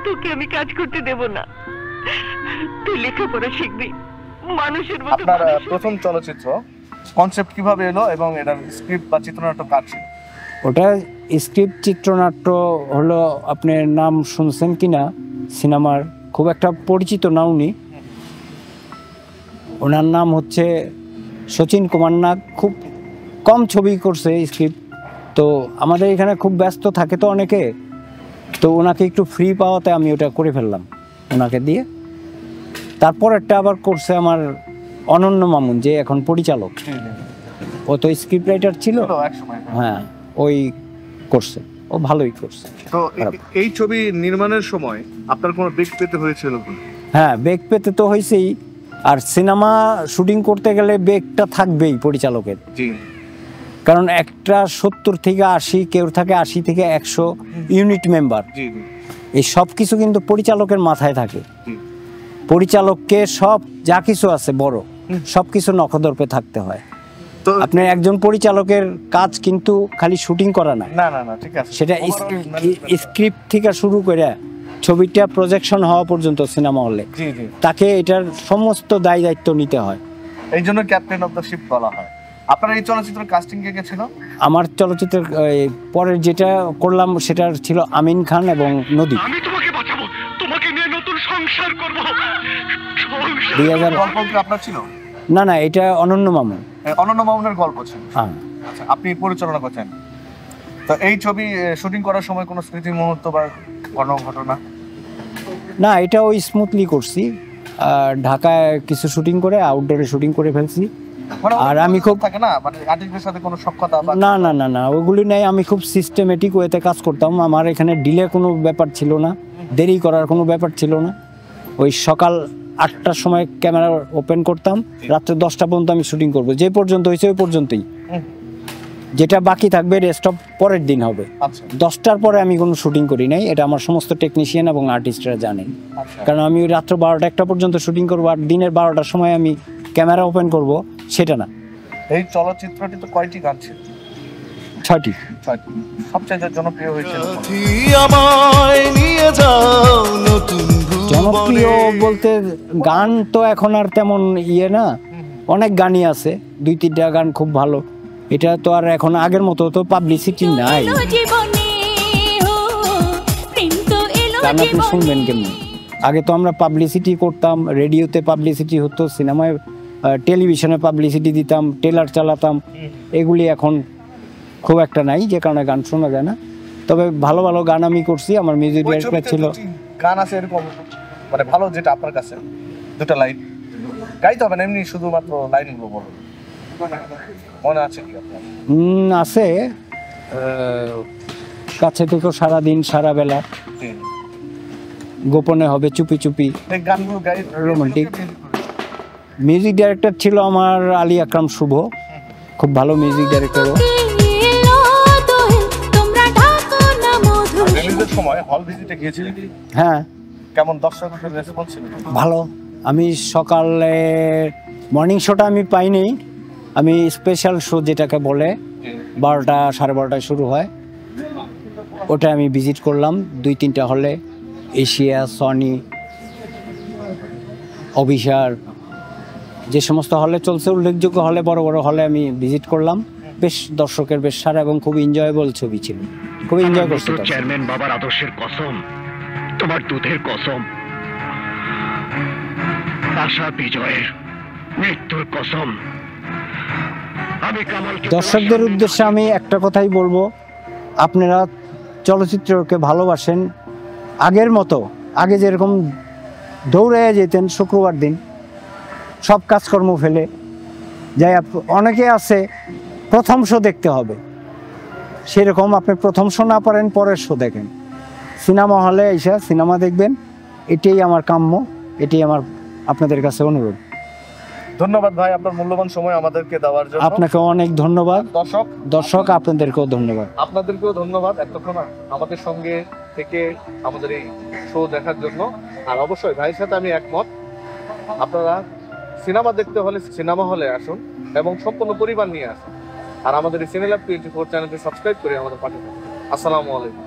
তোকে আমি কাজ করতে দেব না, তুই লেখাপড়া শিখবি, মানুষের মতো। আপনার প্রথম চলচ্চিত্র কনসেপ্ট কিভাবে এলো এবং এটার স্ক্রিপ্ট বা চিত্রনাট্য কার ছিল? ওটা স্ক্রিপ্ট চিত্রনাট্য হলো, আপনার নাম শুনছেন কিনা সিনেমার, খুব একটা পরিচিত না উনি, ওনার নাম হচ্ছে শচীন কুমার নাগ। খুব কম ছবি করছে স্ক্রিপ্ট, তো আমাদের এখানে খুব ব্যস্ত থাকে তো অনেকে, তো ওনাকে একটু ফ্রি পাওয়াতে আমি ওটা করে ফেললাম ওনাকে দিয়ে। তারপর একটা আবার করছে আমার অনন্য মামুন, যে এখন পরিচালক, ও তো স্ক্রিপ্ট রাইটার ছিল। হ্যাঁ, ওই করছে, ও ভালোই করছে। তো এই ছবি নির্মাণের সময় আপনার কোনো বেগ পেতে হয়েছিল? হ্যাঁ, বেগ পেতে তো হয়েছেই, আর সিনেমা শুটিং করতে গেলে বেগটা থাকবেই পরিচালকের। কারণ একটা 70 থেকে 80, কেউ থাকে 80 থেকে 100 ইউনিট মেম্বার, এই সব কিছু কিন্তু পরিচালকের মাথায় থাকে। পরিচালককে সব যা কিছু আছে বড় সব কিছু নখদর্পে থাকতে হয়। আপনার একজন পরিচালকের কাজ কিন্তু খালি শুটিং করা না, ঠিক আছে, সেটা স্ক্রিপ্ট থেকে শুরু করে ছবিটা প্রজেকশন হওয়া পর্যন্ত সিনেমা হলে তাকে এটার সমস্ত দায় দায়িত্ব নিতে হয়। এই জন্য ক্যাপ্টেন অফ দ্য শিপ বলা হয়। আপনার এই চলচ্চিত্রের কাস্টিং কে ছিল? আমার চলচ্চিত্রের পরের যেটা করলাম সেটা ছিল আমিন খান এবং নদী। আমি তোমাকে বাঁচাবো, তোমাকে নিয়ে নতুন সংসার করব। 2000 গল্প কি আপনার ছিল? না না, এটা অনন্য মামুন। অনন্য মামুনের গল্প ছিল। হ্যাঁ, আচ্ছা, আপনি পরিচালনা করছেন। তো এই ছবি শুটিং করার সময় কোনো স্মৃতি মুহূর্ত বা কোনো ঘটনা? না, এটা ওই স্মুথলি করছি। ঢাকায় কিছু শুটিং করে আউটডোরে শুটিং করে ফেলছি। আর আমি খুব থাকে না, মানে আর্টিস্টের সাথে কোনো সখ্যতা? না না না না, ওগুলি নাই। আমি খুব সিস্টেমেটিক ওয়েতে কাজ করতাম। আমার এখানে ডিলে কোনো ব্যাপার ছিল না, দেরি করার কোনো ব্যাপার ছিল না। ওই সকাল 8টার সময় ক্যামেরা ওপেন করতাম, রাত্রে 10টা পর্যন্ত আমি শুটিং করবো। যে পর্যন্ত হয়েছে ওই পর্যন্তই, যেটা বাকি থাকবে রেস্ট অফ পরের দিন হবে। 10টার পরে আমি কোনো শুটিং করি নাই, এটা আমার সমস্ত টেকনিশিয়ান এবং আর্টিস্টরা জানেন। কারণ আমি রাত্র 12টা 1টা পর্যন্ত শুটিং করবো, আর দিনের 12টার সময় আমি ক্যামেরা ওপেন করব, সেটা না। এই চলচ্চিত্রটি তো কয়টি গান ছিল? 6টি। সবচেয়ে জনপ্রিয় হয়েছিল? জনপ্রিয় বলতে গান তো এখন আর তেমন না, অনেক গানই আছে, 2-3টা গান খুব ভালো। এটা তো আর এখন আগের মতো তো পাবলিসিটি নাই। গান আপনি শুনবেন কেমন? আগে তো আমরা পাবলিসিটি করতাম, রেডিওতে পাবলিসিটি হতো, সিনেমায় টেলিভিশনে পাবলিসিটি দিতাম, ট্রেলার চালাতাম। এগুলি এখন খুব একটা নাই, যে কারণে গান শোনা যায় না। তবে ভালো ভালো গান আমি করছি, আমার মিউজিক ডাইরেক্টর ছিল। গান আছে এরকম মানে ভালো, যেটা আপনার কাছে 2টা লাইন গাইতে হবে না, এমনি শুধুমাত্র লাইনগুলো বলুন, মনে আছে কি আপনার? আছে, কাছে থেকে সারাদিন সারা বেলা, গোপনে হবে চুপি চুপি, এই গানগুলো গাই। রোমান্টিক। মিউজিক ডাইরেক্টর ছিল আমার আলী আকরাম শুভ, খুব ভালো মিউজিক ডাইরেক্টরও। রিলিজের সময় হল ভিজিটে গিয়েছিলেন? হ্যাঁ। কেমন দর্শকদের রেসপন্স ছিল? ভালো। আমি সকালে মর্নিং শোটা আমি পাইনি, আমি স্পেশাল শো যেটাকে বলে 12টা 12:30টায় শুরু হয়, ওটা আমি ভিজিট করলাম 2-3টা হলে, এশিয়া, সনি, অভিসার, যে সমস্ত হলে চলছে উল্লেখযোগ্য হলে, বড় বড় হলে আমি ভিজিট করলাম। বেশ দর্শকের বেশ সারা এবং খুব এনজয়েবল ছবি ছিল, খুব এনজয় করছি। চেয়ারম্যান বাবার আদর্শের কসম, তোমার দুধের কসম, আশা বিজয়ের মৃত্যুর কসম। দর্শকদের উদ্দেশ্যে আমি একটা কথাই বলবো, আপনারা চলচ্চিত্রকে ভালোবাসেন আগের মতো। আগে যেরকম দৌড়ে যেতেন শুক্রবার দিন সব কাজকর্ম ফেলে, যাই অনেকে আছে প্রথম শো দেখতে হবে, সেরকম আপনি প্রথম শো না পারেন পরের শো দেখেন, সিনেমা হলে এসে সিনেমা দেখবেন, এটাই আমার কাম্য, এটাই আমার আপনাদের কাছে অনুরোধ। ধন্যবাদ ভাই আপনার মূল্যবান সময় আমাদেরকে দেওয়ার জন্য। আপনাকে অনেক ধন্যবাদ। দর্শক আপনাদেরকেও ধন্যবাদ। আপনাদেরকেও ধন্যবাদ এতক্ষণ আমাদের সঙ্গে থেকে আমাদের এই শো দেখার জন্য। আর অবশ্যই ভাইয়ের সাথে আমি একমত, আপনারা সিনেমা দেখতে হলে সিনেমা হলে আসুন এবং সম্পূর্ণ পরিবার নিয়ে আসুন। আর আমাদের এই সিনেলাভ 24 চ্যানেলটি সাবস্ক্রাইব করে আমাদের পাশে থাকুন। আসসালামু আলাইকুম।